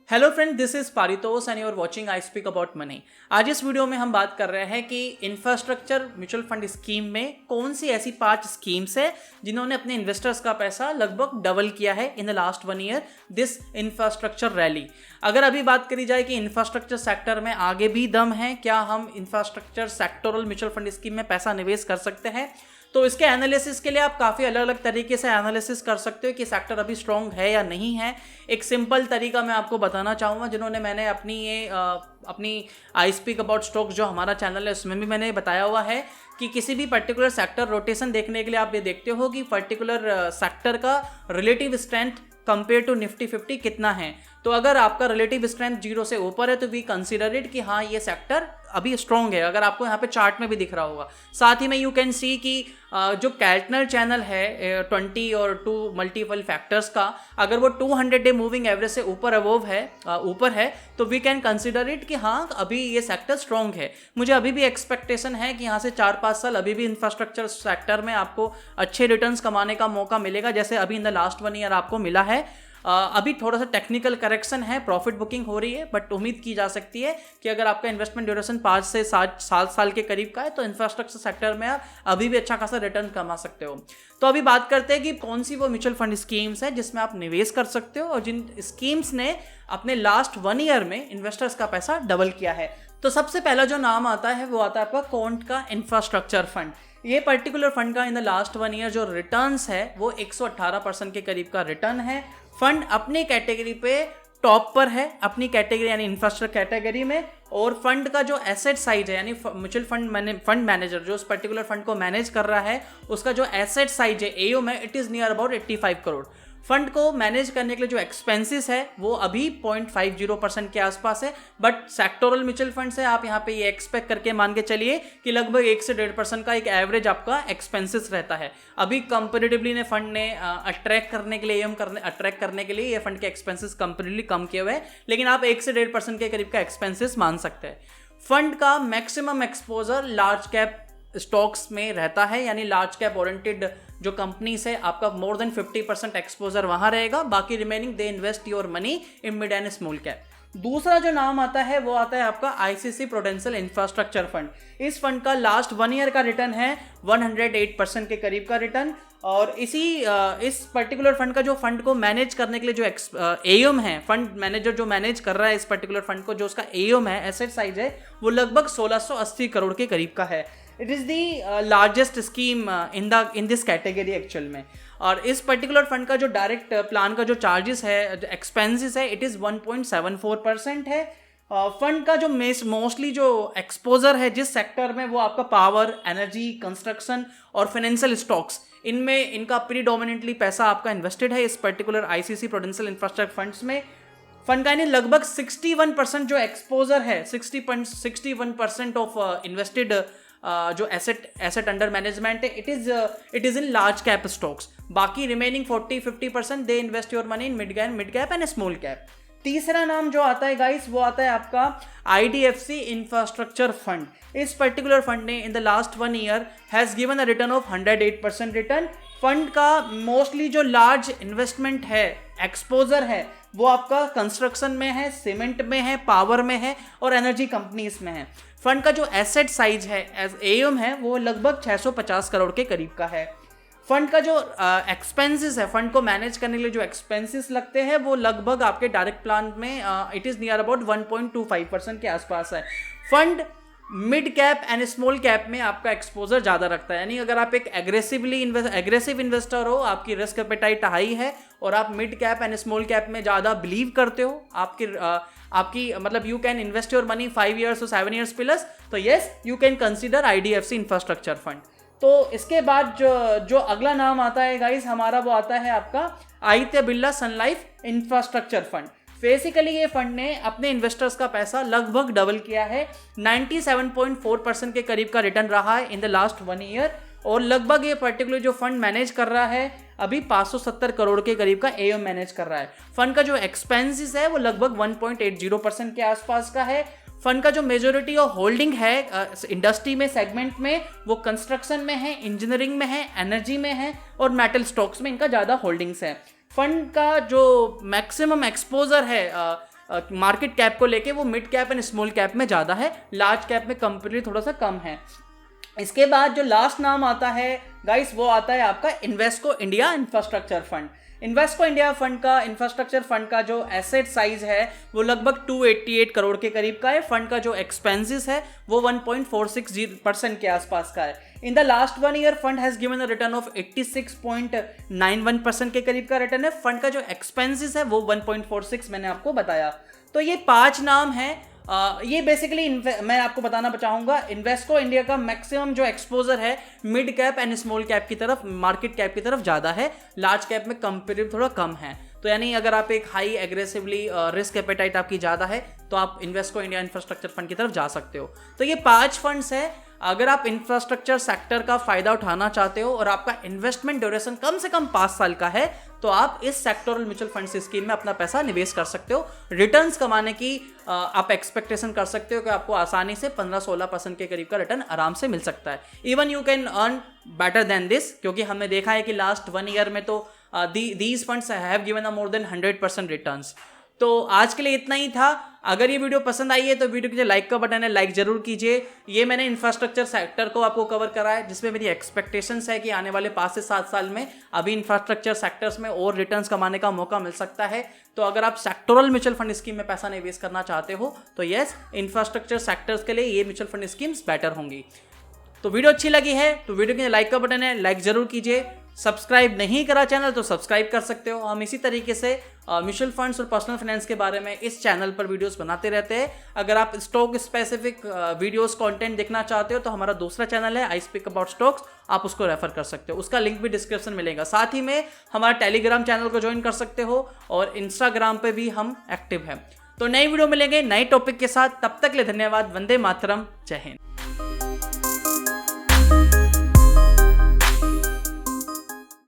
Hello friend, this is Paritosh and you are watching I speak about money. आज इस video में हम बात कर रहे हैं कि इंफ्रास्ट्रक्चर म्यूचुअल फंड स्कीम में कौन सी ऐसी 5 स्कीम्स है जिन्होंने अपने इन्वेस्टर्स का पैसा लगभग डबल किया है in the last 1 year this infrastructure rally. अगर अभी बात करी जाए कि इंफ्रास्ट्रक्चर सेक्टर में आगे भी दम है, क्या हम infrastructure sectoral mutual fund scheme में पैसा निवेश कर सकते हैं, तो इसके एनालिसिस के लिए आप काफ़ी अलग अलग तरीके से एनालिसिस कर सकते हो कि सेक्टर अभी स्ट्रॉन्ग है या नहीं है। एक सिंपल तरीका मैं आपको बताना चाहूँगा, जिन्होंने मैंने अपनी आई स्पीक अबाउट स्टॉक्स जो हमारा चैनल है उसमें भी मैंने बताया हुआ है कि किसी भी पर्टिकुलर सेक्टर रोटेशन देखने के लिए आप ये देखते हो कि पर्टिकुलर सेक्टर का relative strength compare to Nifty 50 कितना है। तो अगर आपका रिलेटिव स्ट्रेंथ 0 से ऊपर है तो वी कंसिडर इट कि हाँ ये सेक्टर अभी स्ट्रॉन्ग है। अगर आपको यहाँ पे चार्ट में भी दिख रहा होगा, साथ ही में यू कैन सी कि जो कैल्टनर चैनल है 20 और 2 मल्टीपल फैक्टर्स का, अगर वो 200 डे मूविंग एवरेज से ऊपर है तो वी कैन कंसिडर इट कि हाँ अभी ये सेक्टर स्ट्रॉन्ग है। मुझे अभी भी एक्सपेक्टेशन है कि यहाँ से 4-5 साल अभी भी इंफ्रास्ट्रक्चर सेक्टर में आपको अच्छे रिटर्न्स कमाने का मौका मिलेगा, जैसे अभी इन द लास्ट 1 ईयर आपको मिला है। अभी थोड़ा सा टेक्निकल करेक्शन है, प्रॉफिट बुकिंग हो रही है, बट उम्मीद की जा सकती है कि अगर आपका इन्वेस्टमेंट ड्यूरेशन 5 से 7 साल के करीब का है तो इंफ्रास्ट्रक्चर सेक्टर में आप अभी भी अच्छा खासा रिटर्न कमा सकते हो। तो अभी बात करते हैं कि कौन सी वो म्यूचुअल फंड स्कीम्स है जिसमें आप निवेश कर सकते हो और जिन स्कीम्स ने अपने लास्ट 1 ईयर में इन्वेस्टर्स का पैसा डबल किया है। तो सबसे पहला जो नाम आता है वो आता है आपका क्वांट का इंफ्रास्ट्रक्चर फंड। ये पर्टिकुलर फंड का इन द लास्ट 1 ईयर जो रिटर्न्स है वो 118% के करीब का रिटर्न है। फंड अपनी कैटेगरी पे टॉप पर है, अपनी कैटेगरी यानी इंफ्रास्ट्रक्चर कैटेगरी में। और फंड का जो एसेट साइज है यानी म्यूचुअल फंड मैनेजर जो उस पर्टिकुलर फंड को मैनेज कर रहा है उसका जो एसेट साइज है एओएम है, it is near about 85 crore. Fund को मैनेज करने के लिए जो एक्सपेंसेस है वो अभी 0.50% के आसपास है, बट सेक्टोरल म्यूचुअल फंड से आप यहाँ पे ये एक्सपेक्ट करके मान के चलिए कि लगभग 1 से 1.5% का एक एवरेज आपका एक्सपेंसेस रहता है। अभी कंपेरेटिवली ने फंड ने अट्रैक्ट करने के लिए ये फंड के एक्सपेंसेस कंपेरेटिवली कम किए हुए हैं, लेकिन आप 1 से 1.5% के करीब का एक्सपेंसेस मान सकते हैं। फंड का maximum exposure large cap stocks में रहता है, यानी लार्ज कैप ओरिएंटेड जो कंपनीज है आपका मोर देन 50% एक्सपोजर वहां रहेगा, बाकी remaining they invest your money in mid and small cap. दूसरा जो नाम आता है वो आता है आपका आईसीसी प्रूडेंशियल इंफ्रास्ट्रक्चर फंड। इस फंड का लास्ट 1 ईयर का रिटर्न है 108% के करीब का रिटर्न। और इस पर्टिकुलर फंड का जो फंड को मैनेज करने के लिए जो एओएम है, फंड मैनेजर जो मैनेज कर रहा है इस पर्टिकुलर फंड को, जो उसका एओएम है, एसेट साइज है, वो लगभग 1680 करोड़ के करीब का है। It is the largest scheme in this category actual में। और इस पर्टिकुलर फंड का जो डायरेक्ट प्लान का जो चार्जेस है, एक्सपेंसेस है, इट इज़ 1.74% है। फंड का जो मोस्टली जो एक्सपोजर है जिस सेक्टर में, वो आपका पावर, एनर्जी, कंस्ट्रक्शन और फाइनेंशियल स्टॉक्स, इनमें इनका प्रीडोमिनेंटली पैसा आपका इन्वेस्टेड है इस particular ICC prudential infrastructure funds में। फंड का यानी लगभग 61% जो एक्सपोजर है, 61% ऑफ इन्वेस्टेड जो एसेट अंडर मैनेजमेंट है, it is in large cap stocks. बाकी remaining 40-50% they invest your money in mid cap and small cap. तीसरा नाम जो आता है गाइस वो आता है आपका आईडीएफसी इंफ्रास्ट्रक्चर फंड। इस पर्टिकुलर फंड ने in the last 1 year has given a return of 108% return. Fund का मोस्टली जो लार्ज इन्वेस्टमेंट है, एक्सपोजर है, वो आपका कंस्ट्रक्शन में है, सीमेंट में है, पावर में है और एनर्जी कंपनीज में है। फंड का जो एसेट साइज है एज एओएम है वो लगभग 650 करोड़ के करीब का है। फंड का जो एक्सपेंसेस है, फंड को मैनेज करने के लिए जो एक्सपेंसेस लगते हैं वो लगभग आपके डायरेक्ट प्लान में इट इज़ नियर अबाउट 1.25% के आसपास है। Fund mid cap and small cap में आपका एक्सपोजर ज़्यादा रखता है, यानी अगर आप एक एग्रेसिव इन्वेस्टर हो, आपकी रिस्क एपेटाइट हाई है और आप mid cap and small cap में ज़्यादा बिलीव करते हो, आपकी मतलब you can invest your money 5 years or 7 years plus, तो yes you can consider IDFC infrastructure fund. तो इसके बाद जो अगला नाम आता है गाइस हमारा, वो आता है आपका आदित्य बिरला सन लाइफ इंफ्रास्ट्रक्चर फंड। बेसिकली ये फंड ने अपने इन्वेस्टर्स का पैसा लगभग डबल किया है, 97.4% के करीब का रिटर्न रहा है इन द लास्ट 1 ईयर। और लगभग ये पर्टिकुलर जो फंड मैनेज कर रहा है अभी 570 करोड़ के करीब का एओएम मैनेज कर रहा है। फंड का जो एक्सपेंसेस है वो लगभग 1.80% के आसपास का है। फंड का जो मेजोरिटी ऑफ होल्डिंग है इंडस्ट्री में, सेगमेंट में, वो कंस्ट्रक्शन में है, इंजीनियरिंग में है, एनर्जी में है और मेटल स्टॉक्स में इनका ज़्यादा होल्डिंग्स है। फंड का जो मैक्सिमम एक्सपोजर है मार्केट कैप को लेके वो mid cap and small cap में ज़्यादा है, लार्ज कैप में कंपेरेटिवली थोड़ा सा कम है। इसके बाद जो लास्ट नाम आता है गाइस वो आता है आपका Invesco India infrastructure fund. Invesco India fund का इंफ्रास्ट्रक्चर फंड का जो एसेट साइज है वो लगभग 288 करोड़ के करीब का है। फंड का जो एक्सपेंसेस है वो 1.460% के आसपास का है। In the last 1 year fund has given a return of 86.91% के करीब का रिटर्न है। फंड का जो एक्सपेंसेस है वो 1.46 मैंने आपको बताया। तो ये 5 नाम हैं। ये बेसिकली मैं आपको बताना चाहूँगा इन्वेस्को इंडिया का मैक्सिमम जो एक्सपोजर है mid cap and small cap की तरफ, मार्केट कैप की तरफ ज़्यादा है, लार्ज कैप में कंपेरेटिव थोड़ा कम है। तो यानी अगर आप एक हाई एग्रेसिवली रिस्क एपेटाइट आपकी ज़्यादा है तो आप इन्वेस्को इंडिया इंफ्रास्ट्रक्चर फंड की तरफ जा सकते हो। तो ये 5 फंड्स है। अगर आप इंफ्रास्ट्रक्चर सेक्टर का फायदा उठाना चाहते हो और आपका इन्वेस्टमेंट ड्यूरेशन कम से कम 5 साल का है तो आप इस सेक्टोरल म्यूचुअल फंड स्कीम में अपना पैसा निवेश कर सकते हो। रिटर्न्स कमाने की आप एक्सपेक्टेशन कर सकते हो कि आपको आसानी से 15-16% के करीब का रिटर्न आराम से मिल सकता है। Even you can earn better than this, क्योंकि हमने देखा है कि लास्ट 1 ईयर में तो these funds have given a more than 100% returns. तो आज के लिए इतना ही था। अगर ये वीडियो पसंद आई है तो वीडियो के जो लाइक का बटन है लाइक जरूर कीजिए। ये मैंने इंफ्रास्ट्रक्चर सेक्टर को आपको कवर करा है जिसमें मेरी एक्सपेक्टेशंस है कि आने वाले 5 से 7 साल में अभी इंफ्रास्ट्रक्चर सेक्टर्स में और रिटर्न्स कमाने का मौका मिल सकता है। तो अगर आप सेक्टोरल म्यूचुअल फंड स्कीम में पैसा निवेश करना चाहते हो तो यस, इंफ्रास्ट्रक्चर सेक्टर्स के लिए ये म्यूचुअल फंड स्कीम्स बेटर होंगी। तो वीडियो अच्छी लगी है तो वीडियो के लाइक का बटन है लाइक जरूर कीजिए। सब्सक्राइब नहीं करा चैनल तो सब्सक्राइब कर सकते हो। हम इसी तरीके से म्यूचुअल फंड्स और पर्सनल फाइनेंस के बारे में इस चैनल पर वीडियोस बनाते रहते हैं। अगर आप स्टॉक स्पेसिफिक वीडियोस कंटेंट देखना चाहते हो तो हमारा दूसरा चैनल है आई स्पीक अबाउट स्टॉक्स, आप उसको रेफर कर सकते हो। उसका लिंक भी डिस्क्रिप्शन मिलेगा। साथ ही में हमारा टेलीग्राम चैनल को ज्वाइन कर सकते हो और इंस्टाग्राम पे भी हम एक्टिव हैं। तो नई वीडियो मिलेंगे नए टॉपिक के साथ, तब तक के लिए धन्यवाद। वंदे मातरम, जय हिंद।